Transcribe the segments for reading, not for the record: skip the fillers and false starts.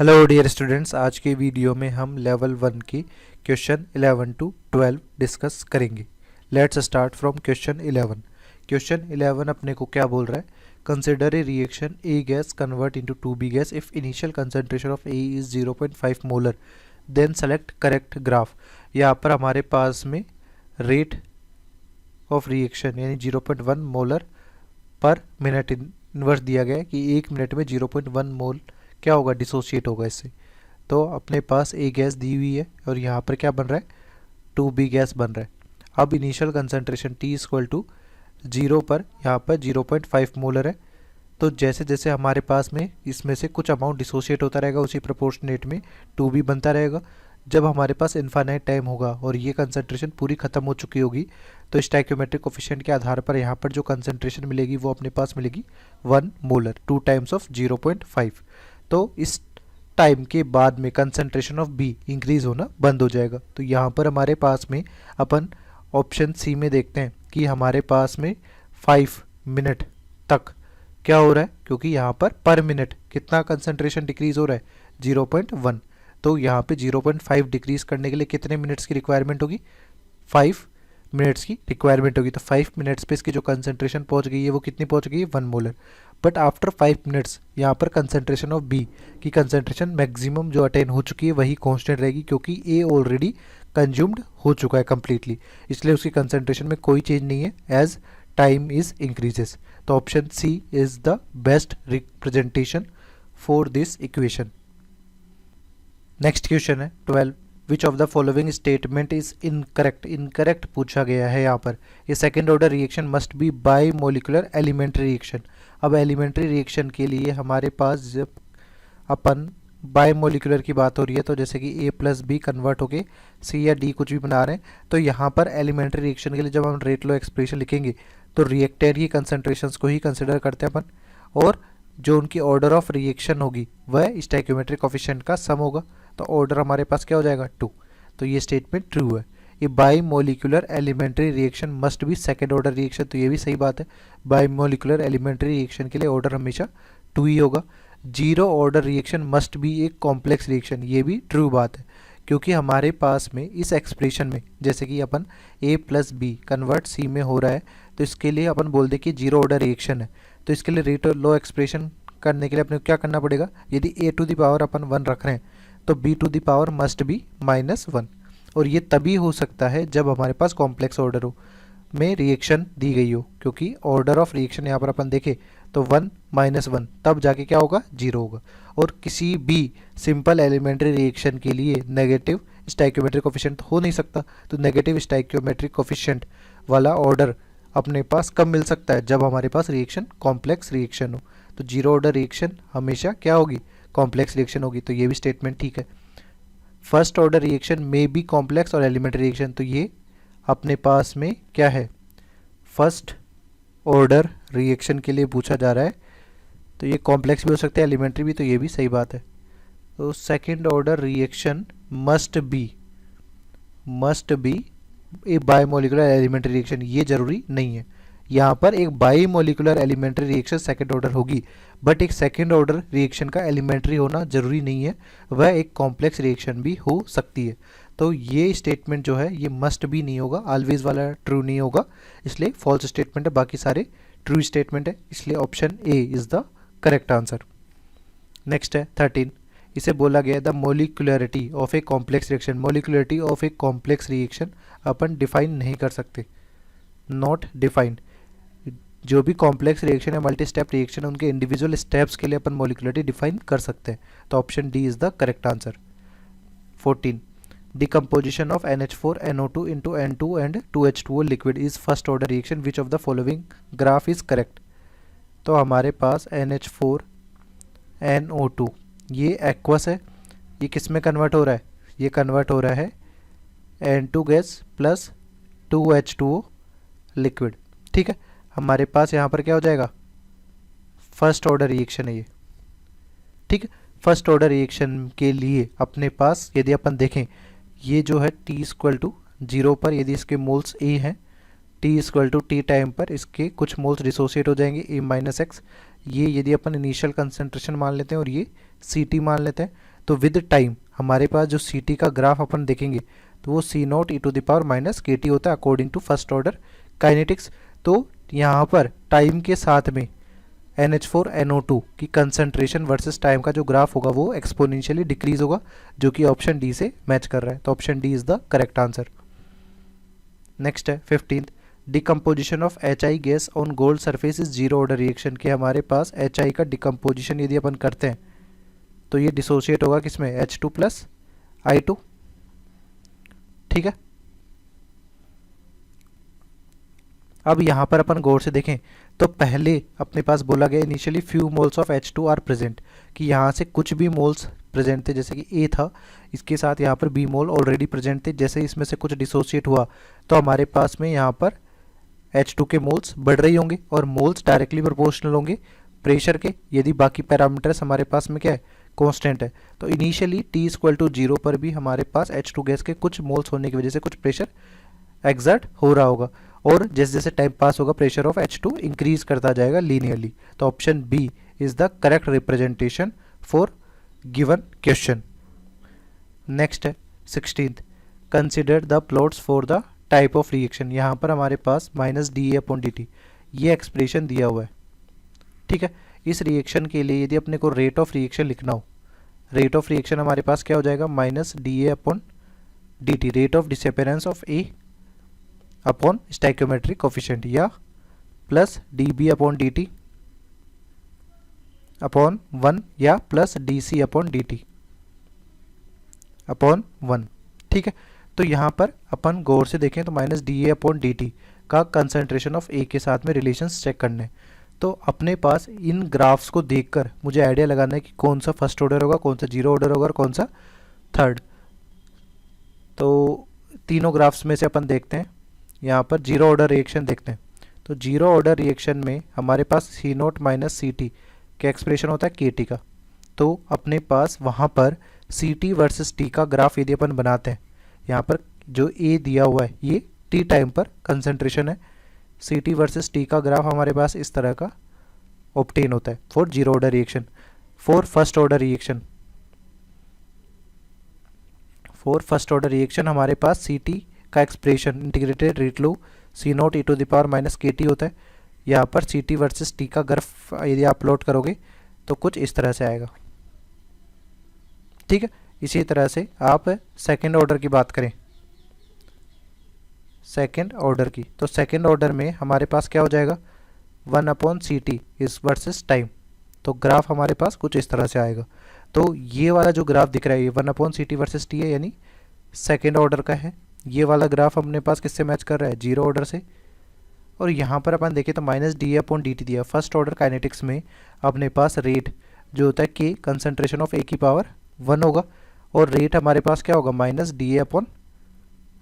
Hello dear students, आज के video में हम लेवल 1 की क्वेश्चन 11 टू 12 डिस्कस करेंगे। Let's start from question 11। Question 11 अपने को क्या बोल रहा है? Consider a reaction A gas convert into 2b gas if initial concentration of a is 0.5 molar, then select correct graph. यहाँ पर हमारे पास में रेट ऑफ रिएक्शन यानी 0.1 मोलर पर मिनट इनवर्स दिया गया है कि 1 मिनट में 0.1 मोल क्या होगा, डिसोशिएट होगा इससे। तो अपने पास ए गैस दी हुई है और यहाँ पर क्या बन रहा है, 2b गैस बन रहा है। अब initial concentration T equal to 0 पर यहाँ पर 0.5 मोलर है। तो जैसे जैसे हमारे पास में इसमें से कुछ अमाउंट डिसोशिएट होता रहेगा, उसी प्रोपोर्शनेट में 2b बनता रहेगा। जब हमारे पास इन्फाइनाइट टाइम होगा और ये कंसंट्रेशन पूरी ख़त्म हो चुकी होगी तो स्टोइकियोमेट्रिक कोफिशिएंट के आधार पर यहाँ पर जो कंसंट्रेशन मिलेगी वो अपने पास मिलेगी 1 मोलर, 2 टाइम्स ऑफ 0.5। तो इस टाइम के बाद में कंसंट्रेशन ऑफ बी इंक्रीज होना बंद हो जाएगा। तो यहाँ पर हमारे पास में अपन ऑप्शन सी में देखते हैं कि हमारे पास में 5 मिनट तक क्या हो रहा है, क्योंकि यहाँ पर मिनट कितना कंसंट्रेशन डिक्रीज हो रहा है, 0.1। तो यहाँ पे 0.5 डिक्रीज करने के लिए कितने मिनट्स की रिक्वायरमेंट होगी, 5 मिनट्स की रिक्वायरमेंट होगी। तो 5 मिनट्स पे इसकी जो कंसंट्रेशन पहुँच गई है वो कितनी पहुँच गई है, 1 मोलर। बट आफ्टर 5 मिनट्स यहाँ पर कंसंट्रेशन ऑफ बी की कंसंट्रेशन मैक्सिमम जो अटेन हो चुकी है वही कांस्टेंट रहेगी, क्योंकि ए ऑलरेडी कंज्यूम्ड हो चुका है कम्प्लीटली, इसलिए उसकी कंसंट्रेशन में कोई चेंज नहीं है एज टाइम इज इंक्रीजेस। तो option C is the best representation for this equation. Next question है 12। Which of the following statement is incorrect? Incorrect पूछा गया है यहाँ पर। ये second order reaction must be bimolecular elementary reaction. अब elementary reaction के लिए हमारे पास जब अपन बाई मोलिकुलर की बात हो रही है, तो जैसे कि ए प्लस बी कन्वर्ट होके सी या डी कुछ भी बना रहे हैं, तो यहाँ पर एलिमेंट्री रिएक्शन के लिए जब हम रेट लॉ एक्सप्रेशन लिखेंगे तो रिएक्टर की कंसंट्रेशंस को ही कंसिडर करते हैं अपन, और जो उनकी ऑर्डर ऑफ रिएक्शन होगी वह स्टोइकियोमेट्रिक कोफिशिएंट का सम होगा। तो ऑर्डर हमारे पास क्या हो जाएगा, 2। तो ये स्टेटमेंट ट्रू है। ये bimolecular elementary reaction must be second order reaction, तो ये भी सही बात है। बाई मोलिकुलर एलिमेंट्री रिएक्शन के लिए ऑर्डर हमेशा 2 ही होगा। Zero order reaction must B एक कॉम्प्लेक्स रिएक्शन, ये भी ट्रू बात है, क्योंकि हमारे पास में इस एक्सप्रेशन में जैसे कि अपन a plus B convert c में हो रहा है, तो इसके लिए अपन बोल दें कि जीरो ऑर्डर रिएक्शन है। तो इसके लिए रेट लॉ एक्सप्रेशन करने के लिए अपने को क्या करना पड़ेगा, यदि a टू द पावर अपन 1 रख रहे हैं तो b to the power must be -1। और ये तभी हो सकता है जब हमारे पास कॉम्प्लेक्स ऑर्डर हो में रिएक्शन दी गई हो, क्योंकि ऑर्डर ऑफ रिएक्शन यहाँ पर अपन देखें तो 1 -1 तब जाके क्या होगा, 0 होगा। और किसी भी सिंपल एलिमेंट्री रिएक्शन के लिए नेगेटिव स्टोइकियोमेट्रिक कोफिशिएंट हो नहीं सकता। तो नेगेटिव स्टोइकियोमेट्रिक कोफिशिएंट वाला ऑर्डर अपने पास कब मिल सकता है, जब हमारे पास रिएक्शन कॉम्प्लेक्स रिएक्शन हो। तो जीरो ऑर्डर रिएक्शन हमेशा क्या होगी, कॉम्प्लेक्स रिएक्शन होगी। तो ये भी स्टेटमेंट ठीक है। फर्स्ट ऑर्डर रिएक्शन में भी कॉम्प्लेक्स और एलिमेंट्री रिएक्शन, तो ये अपने पास में क्या है, फर्स्ट ऑर्डर रिएक्शन के लिए पूछा जा रहा है, तो ये कॉम्प्लेक्स भी हो सकते हैं एलिमेंट्री भी, तो ये भी सही बात है। तो second order reaction must be a biomolecular elementary reaction, ये जरूरी नहीं है। यहाँ पर एक biomolecular elementary reaction second order होगी, बट एक सेकंड ऑर्डर रिएक्शन का एलिमेंट्री होना जरूरी नहीं है, वह एक कॉम्प्लेक्स रिएक्शन भी हो सकती है। तो ये स्टेटमेंट जो है ये मस्ट भी नहीं होगा, ऑलवेज वाला ट्रू नहीं होगा, इसलिए फॉल्स स्टेटमेंट है। बाकी सारे ट्रू स्टेटमेंट है, इसलिए option A is the correct answer. Next है 13। इसे बोला गया the molecularity of a complex reaction. Molecularity of a complex reaction upon define नहीं कर सकते, नॉट डिफाइंड। जो भी कॉम्प्लेक्स रिएक्शन है, मल्टी स्टेप रिएक्शन, उनके इंडिविजुअल स्टेप्स के लिए अपन मोलिकुलरिटी डिफाइन कर सकते हैं। तो option D is the correct answer. 14. Decomposition of NH4 NO2 into N2 and 2H2O liquid is first order reaction. Which of the following graph is correct? तो हमारे पास NH4 NO2 ये aqueous है, ये किस में कन्वर्ट हो रहा है, ये कन्वर्ट हो रहा है N2 gas plus 2H2O liquid. ठीक है, हमारे पास यहाँ पर क्या हो जाएगा, फर्स्ट ऑर्डर रिएक्शन है ये। ठीक है, फर्स्ट ऑर्डर रिएक्शन के लिए अपने पास यदि अपन देखें, ये जो है t इक्वल टू 0 पर यदि इसके मोल्स a हैं, t equal to t time पर इसके कुछ मोल्स डिसोशिएट हो जाएंगे a - x। ये यदि अपन इनिशियल कंसंट्रेशन मान लेते हैं और ये ct मान लेते हैं, तो विद टाइम हमारे पास जो सी टी का ग्राफ अपन देखेंगे तो वो C naught e to the power minus k t होता है according to first order kinetics. तो यहाँ पर टाइम के साथ में NH4NO2 की कंसंट्रेशन वर्सेस टाइम का जो ग्राफ होगा वो एक्सपोनेंशियली डिक्रीज होगा, जो कि ऑप्शन डी से मैच कर रहा है। तो option D is the correct answer. Next है 15th, decomposition of HI gas on gold surface is zero order reaction. के हमारे पास HI का डिकम्पोजिशन यदि अपन करते हैं तो ये डिसोशिएट होगा किसमें, H2 प्लस I2। ठीक है, अब यहाँ पर अपन गौर से देखें तो पहले अपने पास बोला गया initially few moles of H2 are present, कि यहाँ से कुछ भी मोल्स प्रेजेंट थे, जैसे कि A था, इसके साथ यहाँ पर B मोल ऑलरेडी प्रेजेंट थे। जैसे इसमें से कुछ डिसोशिएट हुआ तो हमारे पास में यहाँ पर H2 के मोल्स बढ़ रही होंगे और मोल्स डायरेक्टली प्रोपोर्शनल होंगे प्रेशर के, यदि बाकी पैरामीटर्स हमारे पास में क्या है, कांस्टेंट है। तो इनिशियली T इक्वल टू 0 पर भी हमारे पास H2 गैस के कुछ मोल्स होने की वजह से कुछ प्रेशर एग्जर्ट हो रहा होगा, और जैसे जैसे टाइम पास होगा प्रेशर ऑफ H2 इंक्रीज करता जाएगा लीनियरली। तो option B is the correct representation for given question. Next है 16th, consider the plots for the type of reaction. यहाँ पर हमारे पास minus d A upon D t ये एक्सप्रेशन दिया हुआ है। ठीक है, इस रिएक्शन के लिए यदि अपने को रेट ऑफ रिएक्शन लिखना हो, रेट ऑफ रिएक्शन हमारे पास क्या हो जाएगा, minus d A upon D t, rate of disappearance of A upon stoichiometric coefficient, या plus d B upon D t upon 1, या plus d C upon D t upon 1। ठीक है, तो यहाँ पर अपन गौर से देखें तो minus d A upon D T का कंसंट्रेशन ऑफ ए के साथ में रिलेशंस चेक करने। तो अपने पास इन ग्राफ्स को देखकर मुझे आइडिया लगाना है कि कौन सा फर्स्ट ऑर्डर होगा, कौन सा जीरो ऑर्डर होगा और कौन सा थर्ड। तो तीनों ग्राफ्स में से अपन देखते हैं, यहाँ पर जीरो ऑर्डर रिएक्शन देखते हैं। तो जीरो ऑर्डर रिएक्शन में हमारे पास सी नोट माइनस सी टी का एक्सप्रेशन होता है के टी का। तो अपने पास वहाँ पर सी टी वर्सेस टी का ग्राफ यदि अपन बनाते हैं, यहाँ पर जो ए दिया हुआ है ये टी टाइम पर कंसंट्रेशन है, सी टी वर्सेस टी का ग्राफ हमारे पास इस तरह का ऑब्टेन होता है for zero order reaction. For first order reaction, for first order reaction हमारे पास सी टी का expression integrated rate law C naught e to the power minus k t होता है। यहाँ पर सी टी वर्सेस टी का graph यदि आप प्लॉट करोगे तो कुछ इस तरह से आएगा। ठीक है, इसी तरह से आप सेकेंड ऑर्डर की बात करें, सेकेंड ऑर्डर की, तो सेकेंड ऑर्डर में हमारे पास क्या हो जाएगा, 1 upon C T is versus time. तो ग्राफ हमारे पास कुछ इस तरह से आएगा। तो ये वाला जो ग्राफ दिख रहा है ये 1 upon C T versus T है, यानी सेकेंड ऑर्डर का है। ये वाला ग्राफ अपने पास किससे मैच कर रहा है, जीरो ऑर्डर से। और यहाँ पर अपन देखें तो minus d A upon D T दिया। फर्स्ट ऑर्डर काइनेटिक्स में अपने पास रेट जो होता है के कंसंट्रेशन ऑफ ए की पावर 1 होगा, और रेट हमारे पास क्या होगा, minus d A upon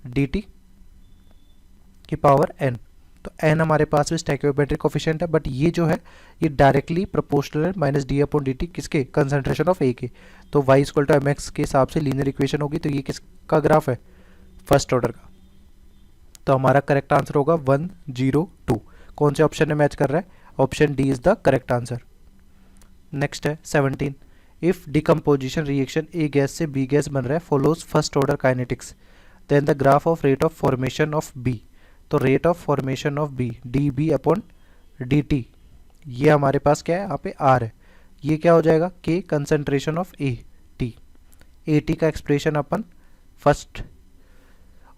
D T की पावर n। तो n हमारे पास भी स्टैक्योमेट्रिक कोफिशिएंट है, बट ये जो है ये डायरेक्टली प्रोपोर्शनल है minus D upon D T किसके, कंसंट्रेशन ऑफ ए के। तो y equal to M X के हिसाब से लीनियर इक्वेशन होगी। तो ये किसका ग्राफ है, फर्स्ट ऑर्डर का। तो हमारा करेक्ट आंसर होगा 102। कौन से ऑप्शन में मैच कर रहा है, option D is the correct answer. Next है 17, if decomposition reaction A gas से बी गैस बन रहा है follows first order kinetics then the graph of rate of formation of B. तो rate of formation of B d B upon D t, ये हमारे पास क्या है, यहाँ पे आर है। ये क्या हो जाएगा, के कंसंट्रेशन ऑफ ए टी का एक्सप्रेशन अपन फर्स्ट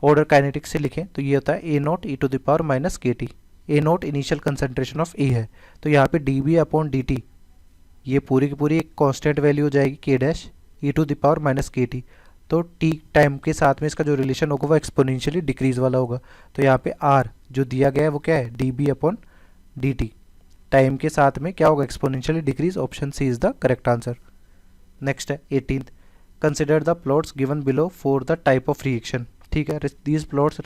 ऑर्डर काइनेटिक्स से लिखें तो ये होता है A naught e to the power minus k t. A naught initial concentration of A है, तो यहाँ पे d B upon D t ये पूरी की पूरी एक कांस्टेंट वैल्यू हो जाएगी k dash e to the power minus k T. तो टी टाइम के साथ में इसका जो रिलेशन होगा वो एक्सपोनेंशियली डिक्रीज वाला होगा। तो यहाँ पे आर जो दिया गया है वो क्या है, D B upon D T. Time के साथ में क्या होगा, exponentially decrease. Option C is the correct answer. Next है 18th, consider the plots given below for the type of reaction. ठीक है, these plots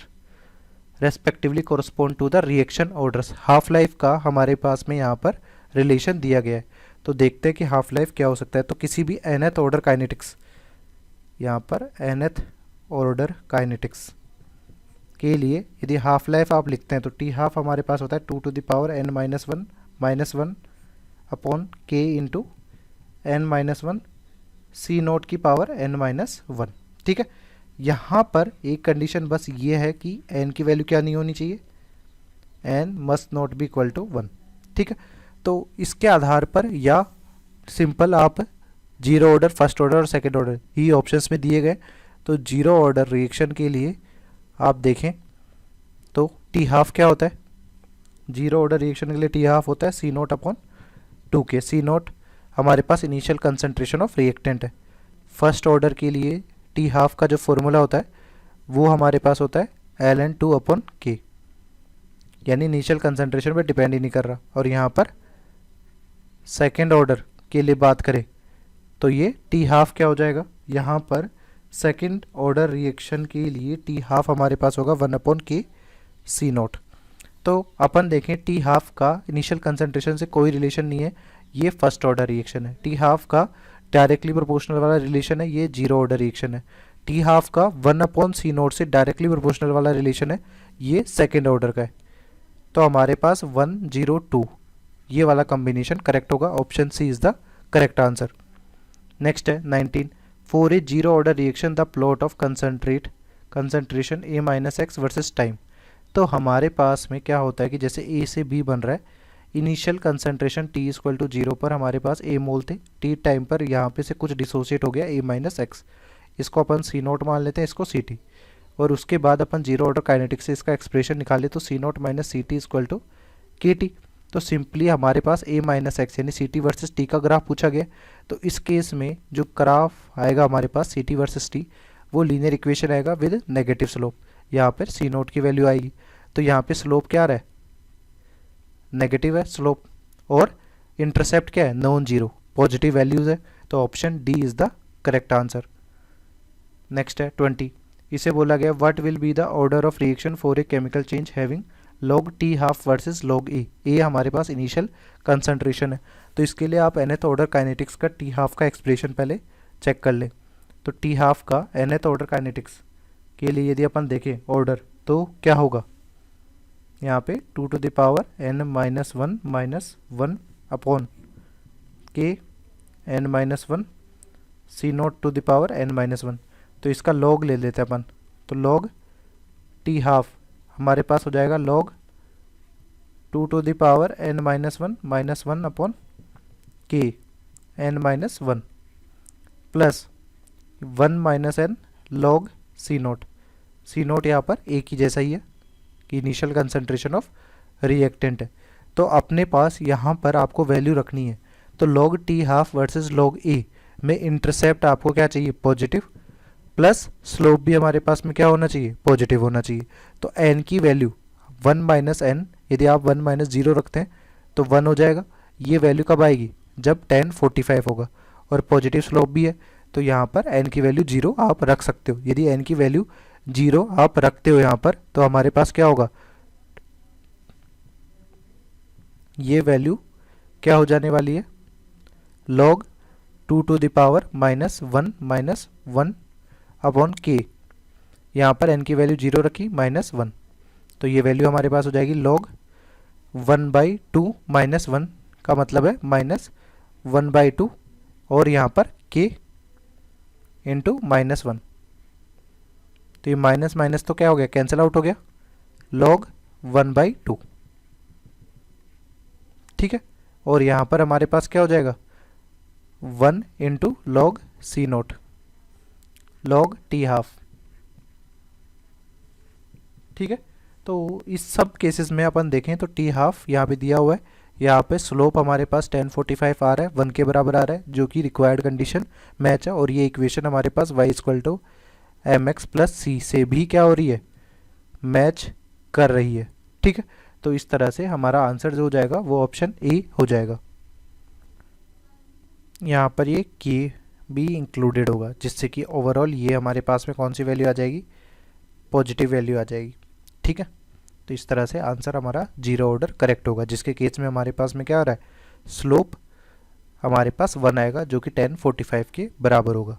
respectively correspond to the reaction orders. Half life का हमारे पास में यहाँ पर रिलेशन दिया गया है। तो देखते हैं कि हाफ लाइफ क्या हो सकता है। तो किसी भी nth ऑर्डर काइनेटिक्स, यहाँ पर nth ऑर्डर काइनेटिक्स के लिए यदि हाफ लाइफ आप लिखते हैं तो टी हाफ हमारे पास होता है 2 to the power n minus one upon k into n minus one C naught की पावर n-1। ठीक है, यहाँ पर एक कंडीशन बस ये है कि n की वैल्यू क्या नहीं होनी चाहिए, n must not be equal to 1। ठीक है, तो इसके आधार पर या सिंपल आप जीरो ऑर्डर, फर्स्ट ऑर्डर और सेकेंड ऑर्डर ही ऑप्शंस में दिए गए। तो जीरो ऑर्डर रिएक्शन के लिए आप देखें तो टी हाफ क्या होता है, जीरो ऑर्डर रिएक्शन के लिए टी हाफ होता है सी नोट अपॉन 2k। सी नोट हमारे पास इनिशियल कंसंट्रेशन ऑफ रिएक्टेंट है। फर्स्ट ऑर्डर के लिए टी हाफ का जो फॉर्मूला होता है वो हमारे पास होता है ln2 अपॉन k, यानी इनिशियल कंसंट्रेशन पे डिपेंड ही नहीं कर रहा। और यहाँ पर सेकेंड ऑर्डर के लिए बात करें तो ये टी हाफ क्या हो जाएगा, यहाँ पर सेकेंड ऑर्डर रिएक्शन के लिए टी हाफ हमारे पास होगा 1/k सी नोट। तो अपन देखें टी हाफ का इनिशियल कंसंट्रेशन से कोई रिलेशन नहीं है, ये फर्स्ट ऑर्डर रिएक्शन है। टी हाफ का डायरेक्टली प्रोपोर्शनल वाला रिलेशन है, ये जीरो ऑर्डर रिएक्शन है। टी हाफ का 1/c नोट से डायरेक्टली प्रोपोर्शनल वाला रिलेशन है, ये सेकेंड ऑर्डर का है। तो हमारे पास 1 0 2 ये वाला कॉम्बिनेशन करेक्ट होगा। Option C is the correct answer. Next है 19, for a zero order reaction the plot of concentration a-x versus time. तो हमारे पास में क्या होता है कि जैसे a से b बन रहा है, initial concentration t equal to 0 पर हमारे पास a मोल थे, t टाइम पर यहाँ पे से कुछ डिसोसिएट हो गया a-x, इसको अपन सी नोट मान लेते हैं, इसको सी टी। और उसके बाद अपन जीरो ऑर्डर काइनेटिक्स से इसका एक्सप्रेशन निकाले तो C naught minus C t equal to k T. तो सिंपली हमारे पास a-x यानी सी टी वर्सेस टी का ग्राफ पूछा गया। तो इस केस में जो ग्राफ आएगा हमारे पास सी टी वर्सेस टी, वो लीनियर इक्वेशन आएगा विद नेगेटिव स्लोप। यहाँ पर सी नोट की वैल्यू आएगी, तो यहाँ पे स्लोप क्या आ रहा है, नेगेटिव है स्लोप, और इंटरसेप्ट क्या है, नॉन जीरो, पॉजिटिव वैल्यूज है। तो option D is the correct answer. Next है 20, इसे बोला गया what will be the order of reaction for a chemical change having log T half versus log ए हमारे पास इनिशियल कंसंट्रेशन है। तो इसके लिए आप nth ऑर्डर काइनेटिक्स का टी हाफ का एक्सप्रेशन पहले चेक कर ले। तो टी हाफ का nth ऑर्डर काइनेटिक्स के लिए यदि अपन देखें ऑर्डर तो क्या होगा, यहाँ पे 2 to the power n-1 upon k n-1 C naught to the power n-1। तो इसका log ले लेते हैं अपन, तो log टी हाफ हमारे पास हो जाएगा log 2 to the power n-1 upon k n-1 plus 1 minus n log C naught. C naught यहाँ पर एक ही जैसा ही है कि इनिशियल कंसंट्रेशन ऑफ रिएक्टेंट है। तो अपने पास यहाँ पर आपको वैल्यू रखनी है। तो log T half versus log ए में इंटरसेप्ट आपको क्या चाहिए, पॉजिटिव, प्लस स्लोप भी हमारे पास में क्या होना चाहिए, पॉजिटिव होना चाहिए। तो n की वैल्यू 1 माइनस n, यदि आप 1 माइनस 0 रखते हैं तो 1 हो जाएगा। ये वैल्यू कब आएगी, जब 1045 होगा, और पॉजिटिव स्लोप भी है। तो यहाँ पर n की वैल्यू 0 आप रख सकते हो। यदि n की वैल्यू 0 आप रखते हो यहाँ पर, तो हमारे पास क्या होगा, ये वैल्यू क्या हो जाने वाली है, log 2 to the power -1 upon k। यहाँ पर n की वैल्यू 0 रखी -1, तो ये वैल्यू हमारे पास हो जाएगी log 1/2 -1 का मतलब है -1/2, और यहाँ पर k इंटू -1। तो ये माइनस माइनस तो क्या हो गया, कैंसिल आउट हो गया, log 1/2। ठीक है, और यहाँ पर हमारे पास क्या हो जाएगा, 1 into log C note log T half. ठीक है, तो इस सब केसेस में अपन देखें तो टी हाफ यहाँ पे दिया हुआ है, यहाँ पे स्लोप हमारे पास 1045 आ रहा है, 1 के बराबर आ रहा है, जो कि रिक्वायर्ड कंडीशन मैच है। और ये इक्वेशन हमारे पास y equal to mx plus c से भी क्या हो रही है, मैच कर रही है। ठीक है, तो इस तरह से हमारा आंसर जो हो जाएगा वो ऑप्शन ए हो जाएगा। यहाँ पर ये के भी इंक्लूडेड होगा, जिससे कि ओवरऑल ये हमारे पास में कौन सी वैल्यू आ जाएगी, पॉजिटिव वैल्यू आ जाएगी। ठीक है, तो इस तरह से आंसर हमारा जीरो ऑर्डर करेक्ट होगा, जिसके केस में हमारे पास में क्या आ रहा है, स्लोप हमारे पास 1 आएगा, जो कि 1045 के बराबर होगा।